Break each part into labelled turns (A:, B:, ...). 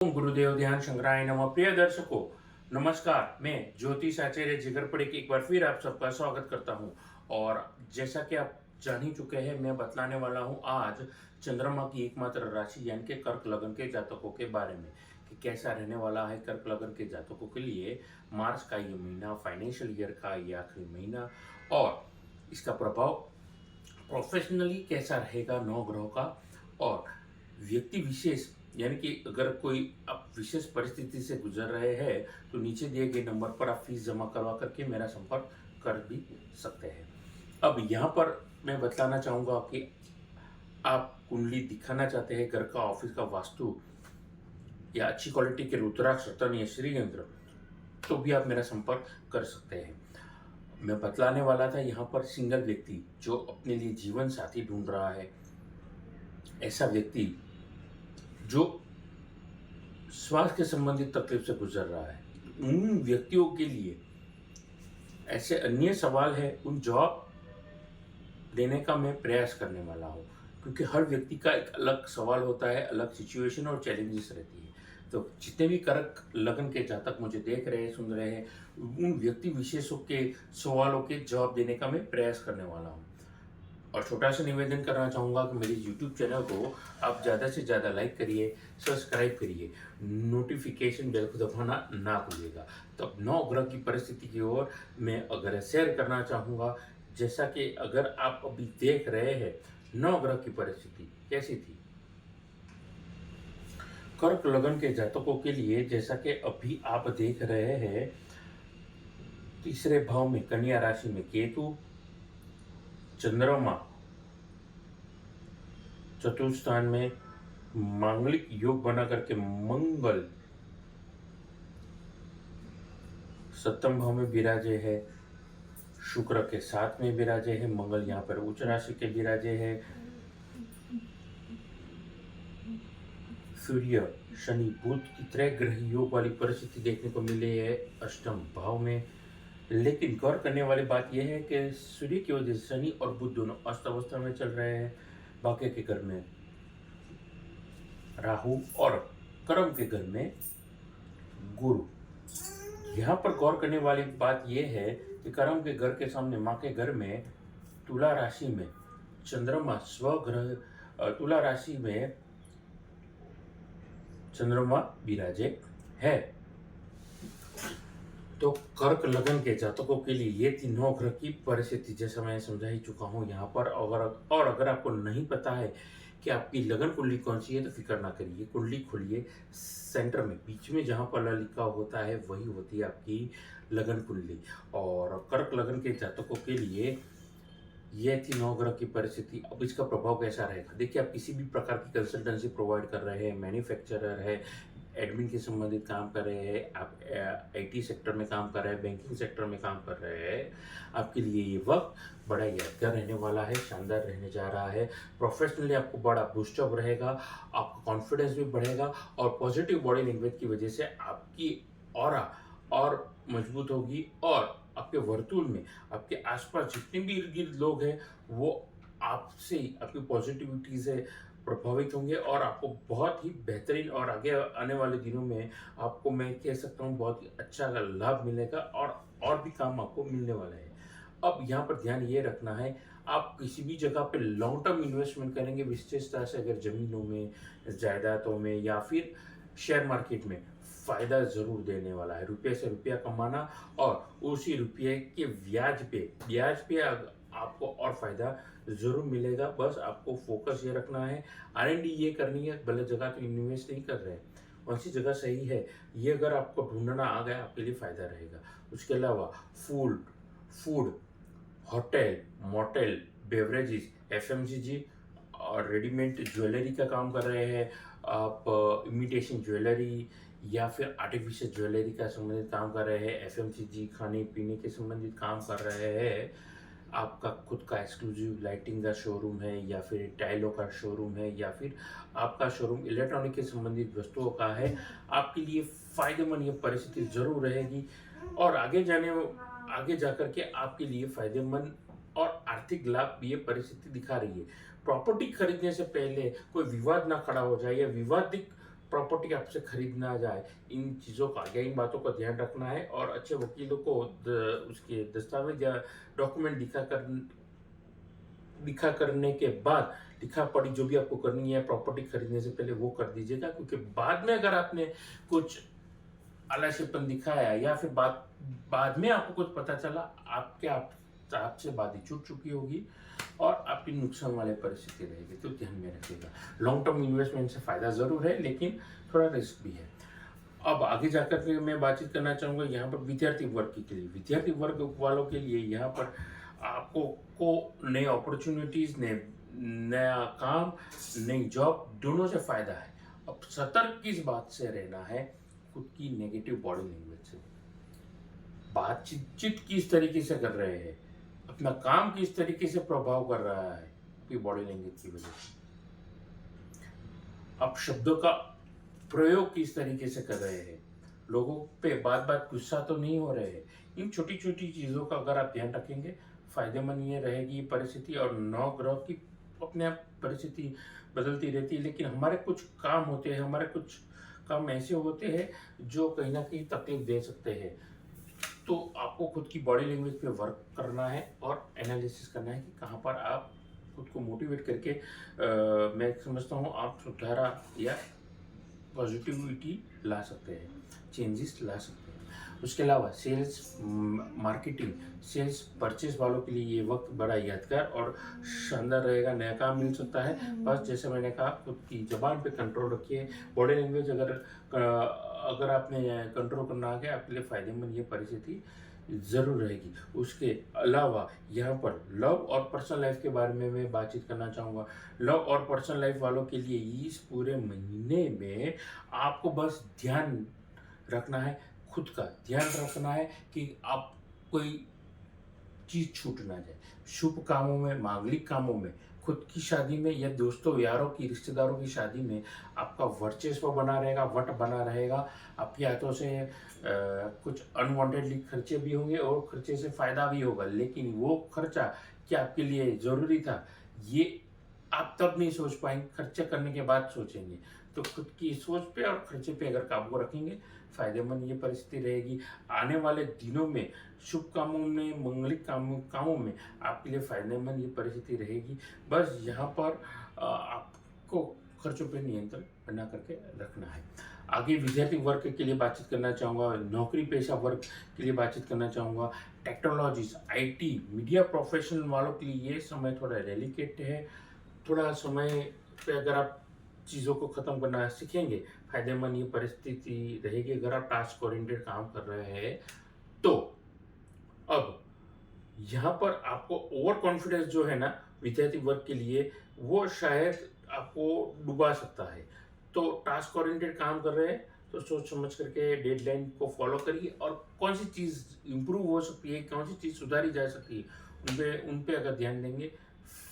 A: ओम गुरुदेव ध्यान शंकराय नमः। प्रिय दर्शकों नमस्कार, मैं ज्योतिष आचार्य जिगरपड़े की एक बार फिर आप सबका स्वागत करता हूं। और जैसा कि आप जान ही चुके हैं, मैं बतलाने वाला हूं आज चंद्रमा की एकमात्र राशि यानी कि कर्क लगन के जातकों के बारे में कि कैसा रहने वाला है कर्क लगन के जातकों के लिए मार्च का ये महीना, फाइनेंशियल ईयर का ये आखिरी महीना, और इसका प्रभाव प्रोफेशनली कैसा रहेगा नौ ग्रहों का, और व्यक्ति विशेष यानी कि अगर कोई आप विशेष परिस्थिति से गुजर रहे हैं तो नीचे दिए गए नंबर पर आप फीस जमा करवा करके मेरा संपर्क कर भी सकते हैं। अब यहाँ पर मैं बतलाना चाहूँगा कि आप कुंडली दिखाना चाहते हैं, घर का, ऑफिस का वास्तु या अच्छी क्वालिटी के रुद्राक्ष, रतन या श्री यंत्र, तो भी आप मेरा संपर्क कर सकते हैं। मैं बतलाने वाला था यहाँ पर सिंगल व्यक्ति जो अपने लिए जीवन साथी ढूंढ रहा है, ऐसा व्यक्ति जो स्वास्थ्य के संबंधित तकलीफ से गुजर रहा है, उन व्यक्तियों के लिए ऐसे अन्य सवाल है, उन जवाब देने का मैं प्रयास करने वाला हूँ, क्योंकि हर व्यक्ति का एक अलग सवाल होता है, अलग सिचुएशन और चैलेंजेस रहती है। तो जितने भी कर्क लगन के जातक मुझे देख रहे हैं, सुन रहे हैं, उन व्यक्ति विशेषों के सवालों के जवाब देने का मैं प्रयास करने वाला हूँ। और छोटा सा निवेदन करना चाहूँगा कि मेरे YouTube चैनल को आप ज़्यादा से ज़्यादा लाइक करिए, सब्सक्राइब करिए, नोटिफिकेशन बेल को दबाना ना भूलिएगा। तब नौ ग्रह की परिस्थिति की ओर मैं अगर शेयर करना चाहूँगा, जैसा कि अगर आप अभी देख रहे हैं नौ ग्रह की परिस्थिति कैसी थी कर्क लगन के जातकों के लिए। जैसा कि अभी आप देख रहे हैं, तीसरे भाव में कन्या राशि में केतु, चंद्रमा चतुर्थ स्थान में मांगलिक योग बना करके मंगल सप्तम भाव में विराजे है, शुक्र के साथ में विराजे है, मंगल यहाँ पर उच्च राशि के विराजे है, सूर्य शनि बुध की त्रय ग्रह योग वाली परिस्थिति देखने को मिली है अष्टम भाव में। लेकिन गौर करने वाली बात यह है कि सूर्य की वजह से शनि और बुध दोनों अस्त अवस्था में चल रहे हैं, बाकी के घर में राहु और कर्म के घर में गुरु। यहाँ पर गौर करने वाली बात यह है कि कर्म के घर के सामने माँ के घर में तुला राशि में चंद्रमा स्वग्रह, तुला राशि में चंद्रमा विराजे है। तो कर्क लगन के जातकों के लिए ये थी नौ ग्रह की परिस्थिति, जैसा मैं समझा ही चुका हूँ यहाँ पर। अगर आपको नहीं पता है कि आपकी लगन कुंडली कौन सी है तो फिक्र ना करिए, कुंडली खोलिए, सेंटर में बीच में जहाँ पर लिखा होता है वही होती है आपकी लगन कुंडली। और कर्क लगन के जातकों के लिए ये थी नौ ग्रह की परिस्थिति। अब इसका प्रभाव कैसा रहेगा, देखिए, आप किसी भी प्रकार की कंसल्टेंसी प्रोवाइड कर रहे हैं, मैन्युफैक्चरर है, एडमिन के संबंधित काम कर रहे हैं, आप आईटी सेक्टर में काम कर रहे हैं, बैंकिंग सेक्टर में काम कर रहे हैं, आपके लिए ये वक्त बड़ा यादगार रहने वाला है, शानदार रहने जा रहा है। प्रोफेशनली आपको बड़ा बूस्टअप रहेगा, आपका कॉन्फिडेंस भी बढ़ेगा, और पॉजिटिव बॉडी लैंग्वेज की वजह से आपकी ऑरा और मजबूत होगी, और आपके वर्तुल में, आपके आसपास जितने भी इर्द गिर्द लोग हैं वो आपसे, आपकी पॉजिटिविटी से प्रभावित होंगे, और आपको बहुत ही बेहतरीन और आगे आने वाले दिनों में आपको, मैं कह सकता हूँ, बहुत ही अच्छा लाभ मिलेगा, और भी काम आपको मिलने वाला है। अब यहाँ पर ध्यान ये रखना है, आप किसी भी जगह पे लॉन्ग टर्म इन्वेस्टमेंट करेंगे, विशेषता से अगर जमीनों में, जायदादों में या फिर शेयर मार्केट में, फायदा जरूर देने वाला है। रुपये से रुपया कमाना और उसी रुपये के ब्याज पे आपको और फायदा जरूर मिलेगा। बस आपको फोकस ये रखना है, आरएनडी ये करनी है, गलत जगह तो इन्वेस्ट नहीं कर रहे हैं, कौन सी जगह सही है ये अगर आपको ढूंढना आ गया, आपके लिए फायदा रहेगा। उसके अलावा food, hotel, motel, beverages, FMCG और रेडीमेड ज्वेलरी का काम कर रहे हैं आप, इमिटेशन ज्वेलरी या फिर आर्टिफिशियल ज्वेलरी का संबंधित काम कर रहे हैं, एफएमसीजी, खाने पीने के संबंधित काम कर रहे हैं, आपका खुद का एक्सक्लूसिव लाइटिंग का शोरूम है, या फिर टाइलों का शोरूम है, या फिर आपका शोरूम इलेक्ट्रॉनिक के संबंधित वस्तुओं का है, आपके लिए फायदेमंद ये परिस्थिति जरूर रहेगी, और आगे जाकर के आपके लिए फायदेमंद और आर्थिक लाभ ये परिस्थिति दिखा रही है। प्रॉपर्टी खरीदने से पहले कोई विवाद ना खड़ा हो जाए, या विवादित प्रॉपर्टी आपसे खरीद ना जाए, इन चीज़ों का या इन बातों का ध्यान रखना है और अच्छे वकीलों को उसके दस्तावेज या डॉक्यूमेंट दिखा करने के बाद लिखा पढ़ी जो भी आपको करनी है प्रॉपर्टी खरीदने से पहले वो कर दीजिएगा, क्योंकि बाद में अगर आपने कुछ आलस्यपन दिखाया या फिर बाद में आपको कुछ पता चला, आपसे बातें छूट चुकी होगी और आपकी नुकसान वाली परिस्थिति रहेगी, तो ध्यान में रखिएगा। लॉन्ग टर्म इन्वेस्टमेंट से फायदा जरूर है, लेकिन थोड़ा रिस्क भी है। अब आगे जाकर के मैं बातचीत करना चाहूँगा यहाँ पर विद्यार्थी वर्ग के लिए। विद्यार्थी वर्ग वालों के लिए यहाँ पर आपको नई अपॉर्चुनिटीज, नया काम, नई जॉब, दोनों से फायदा है। अब सतर्क किस बात से रहना है, खुद की नेगेटिव बॉडी लैंग्वेज से। बातचीत किस तरीके से कर रहे हैं, अपना काम किस तरीके से प्रभाव कर रहा है आपकी बॉडी लैंग्वेज की वजह से। आप शब्दों का प्रयोग किस तरीके से कर रहे हैं, लोगों पे बात बात गुस्सा तो नहीं हो रहे हैं। इन छोटी छोटी चीज़ों का अगर आप ध्यान रखेंगे, फायदेमंद ये रहेगी परिस्थिति। और नौ ग्रह की अपने आप परिस्थिति बदलती रहती है, लेकिन हमारे कुछ काम होते हैं, हमारे कुछ काम ऐसे होते हैं जो कहीं ना कहीं तकलीफ दे सकते हैं। तो आपको खुद की बॉडी लैंग्वेज पे वर्क करना है और एनालिसिस करना है कि कहाँ पर आप खुद को मोटिवेट करके मैं समझता हूँ आप सुधारा या पॉजिटिविटी ला सकते हैं, चेंजेस ला सकते हैं। उसके अलावा सेल्स, मार्केटिंग, सेल्स, परचेज वालों के लिए ये वक्त बड़ा यादगार और शानदार रहेगा। नया काम मिल सकता है। बस जैसे मैंने कहा, खुद की जबान पे कंट्रोल रखिए। बॉडी लैंग्वेज अगर आपने कंट्रोल करना आ गया, आपके लिए फायदेमंद ये परिस्थिति ज़रूर रहेगी। उसके अलावा यहाँ पर लव और पर्सनल लाइफ के बारे में मैं बातचीत करना चाहूँगा। लव और पर्सनल लाइफ वालों के लिए इस पूरे महीने में आपको बस ध्यान रखना है, खुद का ध्यान रखना है कि आप कोई चीज़ छूट ना जाए। शुभ कामों में, मांगलिक कामों में, खुद की शादी में या दोस्तों यारों की, रिश्तेदारों की शादी में आपका वर्चस्व बना रहेगा, वट बना रहेगा। आपके हाथों से कुछ अनवांटेडली खर्चे भी होंगे और खर्चे से फायदा भी होगा, लेकिन वो खर्चा क्या आपके लिए ज़रूरी था, ये आप तब नहीं सोच पाएंगे, खर्चे करने के बाद सोचेंगे। तो खुद की सोच पे और खर्चे पे अगर काबू रखेंगे, फायदेमंद ये परिस्थिति रहेगी। आने वाले दिनों में शुभ कामों में, मंगलिक कामों में आपके लिए फायदेमंद ये परिस्थिति रहेगी। बस यहाँ पर आपको खर्चों पे नियंत्रण बना करके रखना है। आगे विद्यार्थी वर्ग के लिए बातचीत करना चाहूँगा, नौकरी पेशा वर्ग के लिए बातचीत करना चाहूँगा। टेक्नोलॉजीज, आईटी, मीडिया प्रोफेशनल वालों के लिए ये समय थोड़ा डेलिकेट है। थोड़ा समय पे अगर आप चीज़ों को ख़त्म करना सीखेंगे, फायदेमंद ये परिस्थिति रहेगी। अगर आप टास्क ओरिएंटेड काम कर रहे हैं तो अब यहाँ पर आपको ओवर कॉन्फिडेंस जो है ना विद्यार्थी वर्ग के लिए, वो शायद आपको डुबा सकता है। तो टास्क ओरिएंटेड काम कर रहे हैं तो सोच समझ करके डेडलाइन को फॉलो करिए और कौन सी चीज़ इम्प्रूव हो सकती है, कौन सी चीज़ सुधारी जा सकती है, उन पे अगर ध्यान देंगे,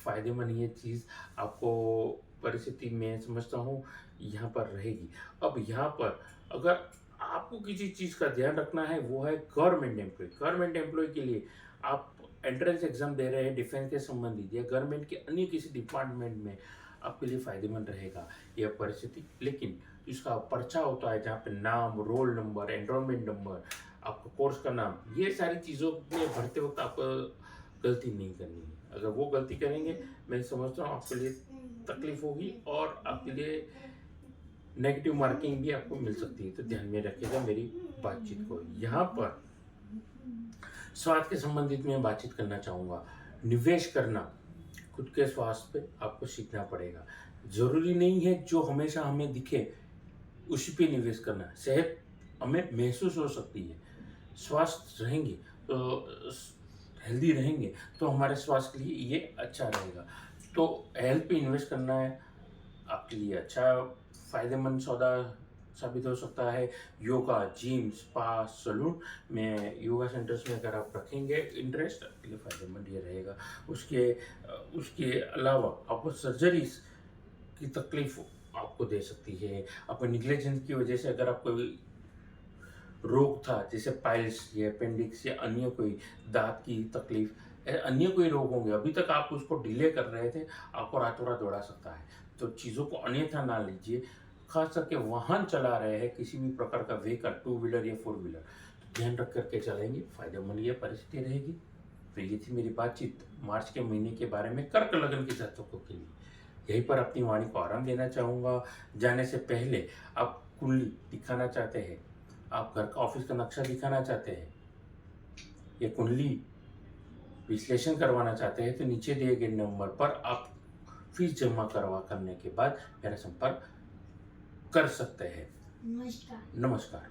A: फायदेमंद ये चीज़ आपको परिस्थिति में समझता हूँ यहाँ पर रहेगी। अब यहाँ पर अगर आपको किसी चीज़ का ध्यान रखना है, वो है गवर्नमेंट एम्प्लॉय। गवर्नमेंट एम्प्लॉय के लिए आप एंट्रेंस एग्जाम दे रहे हैं डिफेंस के संबंधित या गवर्नमेंट के अन्य किसी डिपार्टमेंट में, आपके लिए फायदेमंद रहेगा यह परिस्थिति। लेकिन इसका पर्चा होता है जहाँ पे नाम, रोल नंबर, एनरोलमेंट नंबर, आपका कोर्स का नाम, ये सारी चीज़ों में भरते वक्त आपको गलती नहीं करनी है। अगर वो गलती करेंगे, मैं समझता हूँ आपके लिए तकलीफ होगी और आपके लिए नेगेटिव मार्किंग भी आपको मिल सकती है। तो ध्यान में रखिएगा मेरी बातचीत को। यहाँ पर स्वास्थ्य के संबंधित में बातचीत करना चाहूँगा। निवेश करना खुद के स्वास्थ्य पे आपको सीखना पड़ेगा। जरूरी नहीं है जो हमेशा हमें दिखे उसी पे निवेश करना। सेहत हमें महसूस हो सकती है, स्वास्थ्य रहेंगे तो हेल्दी रहेंगे तो हमारे स्वास्थ्य के लिए ये अच्छा रहेगा। तो हेल्थ पे इन्वेस्ट करना है आपके लिए अच्छा फायदेमंद सौदा साबित हो सकता है। योगा, जिम, स्पा, सलून में, योगा सेंटर्स में अगर आप रखेंगे इंटरेस्ट, आपके लिए फायदेमंद ये रहेगा। उसके अलावा आपको सर्जरीज की तकलीफ आपको दे सकती है। अपने निग्लिजेंस की वजह से अगर आपको रोग था, जैसे पाइल्स या अपेंडिक्स या अन्य कोई दांत की तकलीफ, अन्य कोई रोग होंगे, अभी तक आप उसको डिले कर रहे थे, आपको रातों रात दौड़ा सकता है। तो चीज़ों को अन्यथा ना लीजिए, खास करके वाहन चला रहे हैं, किसी भी प्रकार का व्हीकल, टू व्हीलर या फोर व्हीलर, तो ध्यान रख करके चलाएंगे, फायदेमंद ये परिस्थिति रहेगी। तो ये थी मेरी बातचीत मार्च के महीने के बारे में कर्क लगन के जातकों के लिए। यहीं पर अपनी वाणी को आराम देना चाहूँगा। जाने से पहले आप कुंडली दिखाना चाहते हैं, आप घर का ऑफिस का नक्शा दिखाना चाहते हैं, ये कुंडली विश्लेषण करवाना चाहते हैं, तो नीचे दिए गए नंबर पर आप फीस जमा करने के बाद मेरा संपर्क कर सकते हैं। नमस्कार। नमस्कार।